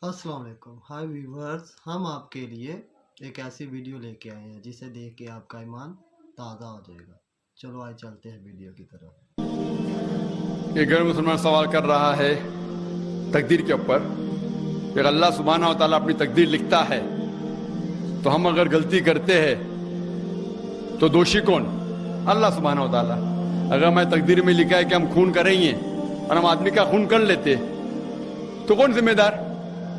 السلام علیکم، high viewers, ہم آپ کے لیے ایک ایسی ویڈیو لے کے آئے ہیں جسے دیکھ کے آپ کا ایمان تازہ ہو جائے گا۔ چلو آئے چلتے ہیں ویڈیو کی طرف۔ ایک غیر مسلمان سوال کر رہا ہے تقدیر کے اوپر کہ اللہ سبحانہ و تعالیٰ اپنی تقدیر لکھتا ہے تو ہم اگر غلطی کرتے ہیں تو دوشی کون؟ اللہ سبحانہ و تعالیٰ۔ اگر ہمیں تقدیر میں لکھا ہے کہ ہم خون کریں گے اور ہم آدمی کا خون کر لیتے تو کون ذمہ دار؟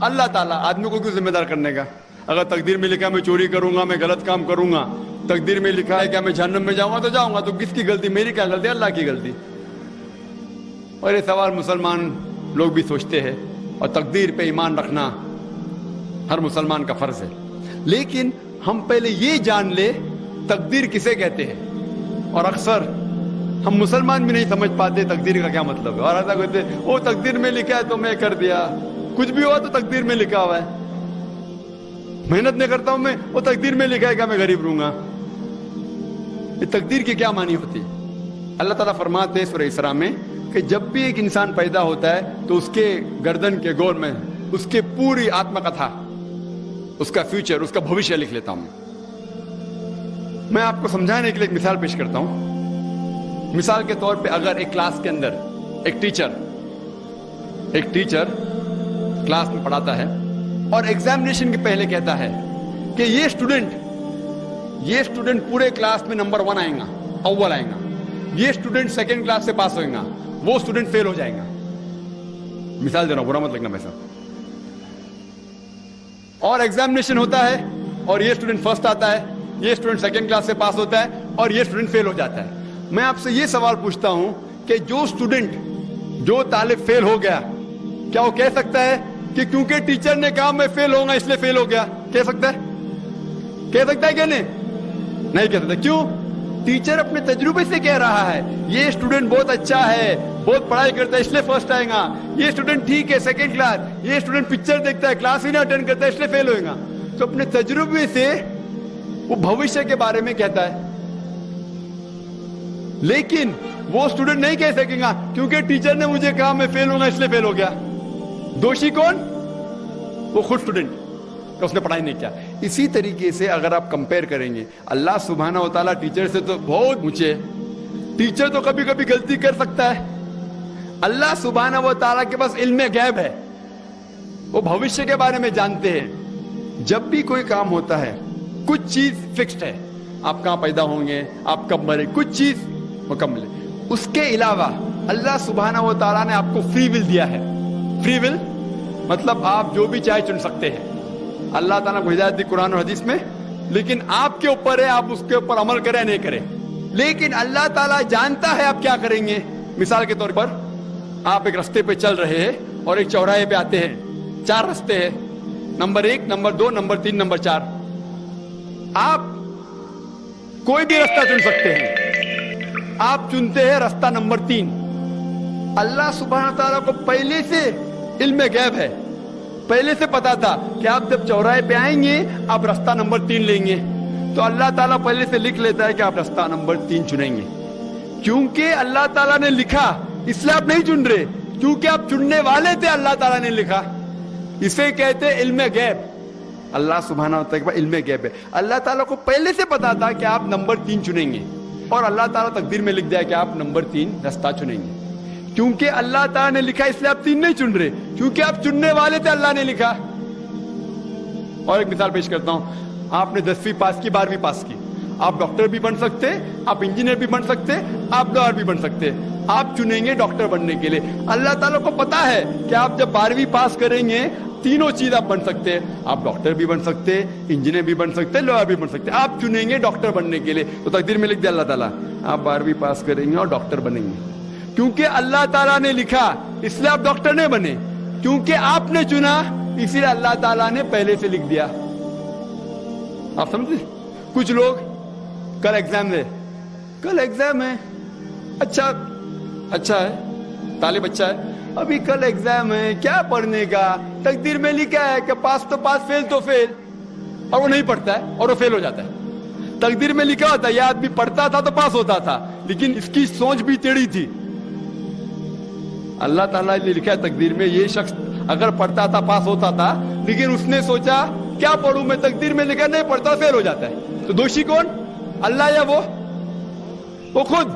اللہ تعالیٰ۔ آدمی کو کیوں ذمہ دار کرنے کا؟ اگر تقدیر میں لکھا ہے میں چوری کروں گا، میں غلط کام کروں گا، تقدیر میں لکھا ہے کہ میں جہنم میں جاؤں گا تو جاؤں گا، تو کس کی غلطی؟ میری کیا غلطی؟ اللہ کی غلطی۔ اور یہ سوال مسلمان لوگ بھی سوچتے ہیں، اور تقدیر پہ ایمان رکھنا ہر مسلمان کا فرض ہے۔ لیکن ہم پہلے یہ جان لے تقدیر کسے کہتے ہیں، اور اکثر ہم مسلمان بھی نہیں سمجھ پاتے تقدیر کا کیا مطلب ہے، اور ایسا کہتے ہیں وہ تقدیر میں لکھا ہے تو میں کر دیا، کچھ بھی ہوا تو تقدیر میں لکھا ہوا ہے، محنت نہیں کرتا ہوں میں، وہ تقدیر میں لکھا ہے کہ میں غریب رہوں گا۔ یہ تقدیر کی کیا معنی ہوتی ہے؟ اللہ تعالیٰ فرماتے ہیں سورہ اسراء میں کہ جب بھی ایک انسان پیدا ہوتا ہے تو اس کے گردن کے گول میں اس کے پوری آتما کتھا، اس کا فیوچر، اس کا بھوشیہ لکھ لیتا ہوں۔ میں آپ کو سمجھانے کے لیے ایک مثال پیش کرتا ہوں۔ مثال کے طور پہ اگر ایک کلاس کے اندر ایک ٹیچر کلاس میں پڑھاتا ہے اور ایگزامینیشن کے پہلے کہتا ہے کہ یہ اسٹوڈنٹ پورے کلاس میں نمبر 1 آئیں گا، اول آئیں گا، یہ اسٹوڈنٹ سیکنڈ کلاس سے پاس ہوئیں گا، وہ اسٹوڈنٹ فیل ہو جائیں گا۔ مثال دے رہا ہوں، برا مت لگنا ویسا۔ اور ایگزامینیشن ہوتا ہے اور یہ اسٹوڈنٹ فرسٹ آتا ہے، یہ اسٹوڈنٹ سیکنڈ کلاس سے پاس ہوتا ہے اور یہ اسٹوڈنٹ فیل ہو جاتا ہے۔ میں آپ سے یہ سوال پوچھتا ہوں کہ جو طالب فیل ہو گیا، کیا وہ کہہ سکتا ہے کہ کیونکہ ٹیچر نے کہا میں فیل ہوگا اس لیے فیل ہو گیا؟ کہہ سکتا ہے کہ نہیں کہہ سکتا؟ کیوں؟ ٹیچر اپنے تجربے سے کہہ رہا ہے یہ اسٹوڈنٹ بہت اچھا ہے، بہت پڑھائی کرتا ہے اس لیے فرسٹ آئے گا، یہ اسٹوڈنٹ ٹھیک ہے سیکنڈ کلاس، یہ اسٹوڈنٹ پکچر دیکھتا ہے کلاس ہی نہ اٹینڈ کرتا ہے اس لیے فیل ہوئے گا۔ تو اپنے تجربے سے وہ بھوشیہ کے بارے میں کہتا ہے، لیکن وہ اسٹوڈنٹ نہیں کہہ سکے گا کیونکہ ٹیچر نے مجھے کہا میں فیل ہوں گا اس لیے فیل ہو گیا۔ دوشی کون؟ وہ خود اسٹوڈنٹ کہ اس نے پڑھائی نہیں کیا۔ اسی طریقے سے اگر آپ کمپیئر کریں گے، اللہ سبحانہ و تعالیٰ ٹیچر سے تو بہت اونچے، ٹیچر تو کبھی کبھی غلطی کر سکتا ہے۔ اللہ سبحانہ و تعالیٰ کے پاس علم غیب ہے، وہ بھوشیہ کے بارے میں جانتے ہیں۔ جب بھی کوئی کام ہوتا ہے کچھ چیز فکسڈ ہے، آپ کہاں پیدا ہوں گے، آپ کب مرے، کچھ چیز مکمل ہے۔ اس کے علاوہ اللہ سبحانہ و تعالیٰ نے آپ کو فری ول دیا ہے۔ فری ول مطلب آپ جو بھی چاہے چن سکتے ہیں۔ اللہ تعالیٰ کو ہدایت دی قرآن اور حدیث میں، لیکن آپ کے اوپر ہے آپ اس کے اوپر عمل کریں نہیں کریں۔ لیکن اللہ تعالیٰ جانتا ہے آپ کیا کریں گے۔ مثال کے طور پر آپ ایک رستے پہ چل رہے ہیں اور ایک چوراہے پہ آتے ہیں، 4 رستے ہیں، نمبر 1، نمبر 2، نمبر 3، نمبر 4۔ آپ کوئی بھی رستہ چن سکتے ہیں، آپ چنتے ہیں رستہ نمبر 3۔ اللہ سبحانہ تعالیٰ کو پہلے سے علم غیب ہے، پہلے سے پتا تھا کہ آپ جب چوراہے پہ آئیں گے آپ رستہ نمبر 3 لیں گے، تو اللہ تعالیٰ پہلے سے لکھ لیتا ہے کہ آپ رستہ نمبر 3 چنیں گے۔ کیونکہ اللہ تعالیٰ نے لکھا اس لیے آپ نہیں چن رہے، کیونکہ آپ چننے والے تھے، اللہ تعالیٰ نے لکھا۔ اسے کہتے علم غیب۔ اللہ سبحانہ تعالیٰ کا علم غیب ہے، اللہ تعالیٰ کو پہلے سے پتا تھا کہ آپ نمبر 3 چنیں گے، اور اللہ تعالیٰ تقدیر میں لکھ دیا کہ آپ نمبر 3 رستہ چنیں گے۔ کیونکہ اللہ تعالیٰ نے لکھا اس لیے آپ 3 نہیں چن رہے، کیونکہ آپ چننے والے تھے، اللہ نے لکھا۔ اور ایک مثال پیش کرتا ہوں، آپ نے 10ویں پاس کی، 12ویں پاس کی، آپ ڈاکٹر بھی بن سکتے، آپ انجینئر بھی بن سکتے، آپ لائر بھی بن سکتے، آپ چنیں گے ڈاکٹر بننے کے لیے۔ اللہ تعالیٰ کو پتا ہے کہ آپ جب 12ویں پاس کریں گے تینوں چیز آپ بن سکتے ہیں، آپ ڈاکٹر بھی بن سکتے، انجینئر بھی بن سکتے، لائر بھی بن سکتے، آپ چنیں گے ڈاکٹر بننے کے لیے۔ تو تقدیر میں لکھ دیا اللہ تعالیٰ آپ 12ویں پاس کریں گے اور ڈاکٹر بنیں گے۔ کیونکہ اللہ تعالیٰ نے لکھا اس لیے آپ ڈاکٹر نہیں بنے، کیونکہ آپ نے چنا اسی لیے اللہ تعالیٰ نے پہلے سے لکھ دیا۔ آپ سمجھتے؟ کچھ لوگ کل ایگزام ہے، اچھا ہے، طالب اچھا ہے، ابھی کل ایگزام ہے، کیا پڑھنے کا؟ تقدیر میں لکھا ہے کہ پاس تو پاس، فیل تو فیل، اور وہ نہیں پڑھتا ہے اور وہ فیل ہو جاتا ہے۔ تقدیر میں لکھا ہوتا ہے یہ آدمی پڑھتا تھا تو پاس ہوتا تھا، لیکن اس کی سوچ بھی ٹیڑھی تھی۔ اللہ تعالیٰ نے لکھا ہے تقدیر میں یہ شخص اگر پڑھتا تھا پاس ہوتا تھا, لیکن اس نے سوچا کیا پڑھوں میں, تقدیر میں لکھا نہیں پڑھتا فیل ہو جاتا ہے. تو دوشی کون, اللہ یا وہ خود.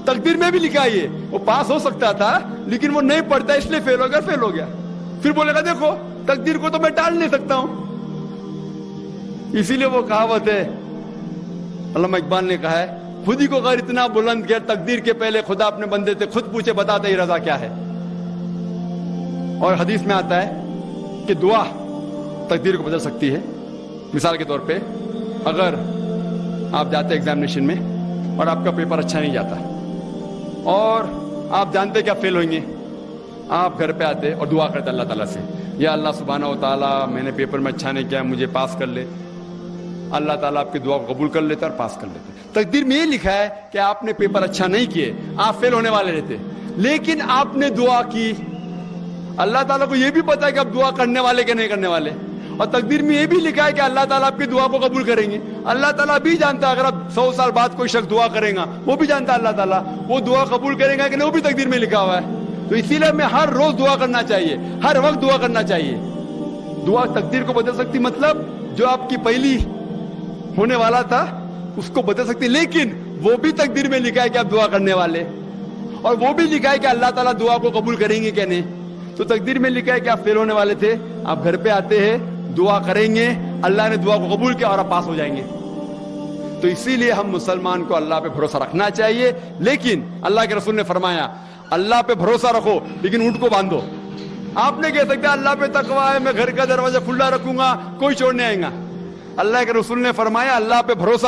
تقدیر میں بھی لکھا ہے وہ پاس ہو سکتا تھا لیکن وہ نہیں پڑھتا اس لیے فیل ہو گیا. پھر بولے گا دیکھو تقدیر کو تو میں ٹال نہیں سکتا ہوں. اسی لیے وہ کہاوت ہے, علامہ اقبال نے کہا ہے, خود ہی کو غیر اتنا بلند کیا, تقدیر کے پہلے خدا اپنے بندے سے خود پوچھے بتا دے رضا کیا ہے. اور حدیث میں آتا ہے کہ دعا تقدیر کو بدل سکتی ہے. مثال کے طور پہ اگر آپ جاتے ایگزامینیشن میں اور آپ کا پیپر اچھا نہیں جاتا اور آپ جانتے کہ آپ فیل ہوئیں گے, آپ گھر پہ آتے اور دعا کرتے اللہ تعالیٰ سے, یا اللہ سبحانہ و تعالیٰ میں نے پیپر میں اچھا نہیں کیا, مجھے پاس کر لے. اللہ تعالیٰ آپ کی دعا کو قبول کر لیتا اور پاس کر لیتے. تقدیر میں یہ لکھا ہے کہ آپ نے پیپر اچھا نہیں کیے, آپ فیل ہونے والے رہتے, لیکن آپ نے دعا کی. اللہ تعالیٰ کو یہ بھی پتا ہے کہ آپ دعا کرنے والے کہ نہیں کرنے والے, اور تقدیر میں یہ بھی لکھا ہے کہ اللہ تعالیٰ آپ کی دعا کو قبول کریں گے. اللہ تعالیٰ بھی جانتا ہے اگر آپ 100 سال بعد کوئی شخص دعا کرے گا, وہ بھی جانتا ہے اللہ تعالیٰ وہ دعا قبول کرے گا کہ نہیں, وہ بھی تقدیر میں لکھا ہوا ہے. تو اسی لیے ہمیں ہر روز دعا کرنا چاہیے, ہر وقت دعا کرنا چاہیے. دعا تقدیر کو بدل سکتی, مطلب جو آپ کی پہلی ہونے والا تھا اس کو بدل سکتی, لیکن وہ بھی تقدیر میں لکھا ہے کہ آپ دعا کرنے والے, اور وہ بھی لکھا ہے کہ اللہ تعالیٰ دعا کو قبول کریں گے کہ نہیں. تو تقدیر میں لکھا ہے کہ آپ فیل ہونے والے تھے, آپ گھر پہ آتے ہیں, دعا کریں گے, اللہ نے دعا کو قبول کیا اور آپ پاس ہو جائیں گے. تو اسی لیے ہم مسلمان کو اللہ پہ بھروسہ رکھنا چاہیے, لیکن اللہ کے رسول نے فرمایا اللہ پہ بھروسہ رکھو لیکن اونٹ کو باندھو. آپ نے کہہ سکتے اللہ پہ تقویٰ ہے, میں گھر کا دروازہ کھلا رکھوں گا, کوئی چور نہیں آئے گا. اللہ کے رسول نے فرمایا اللہ پہ بھروسہ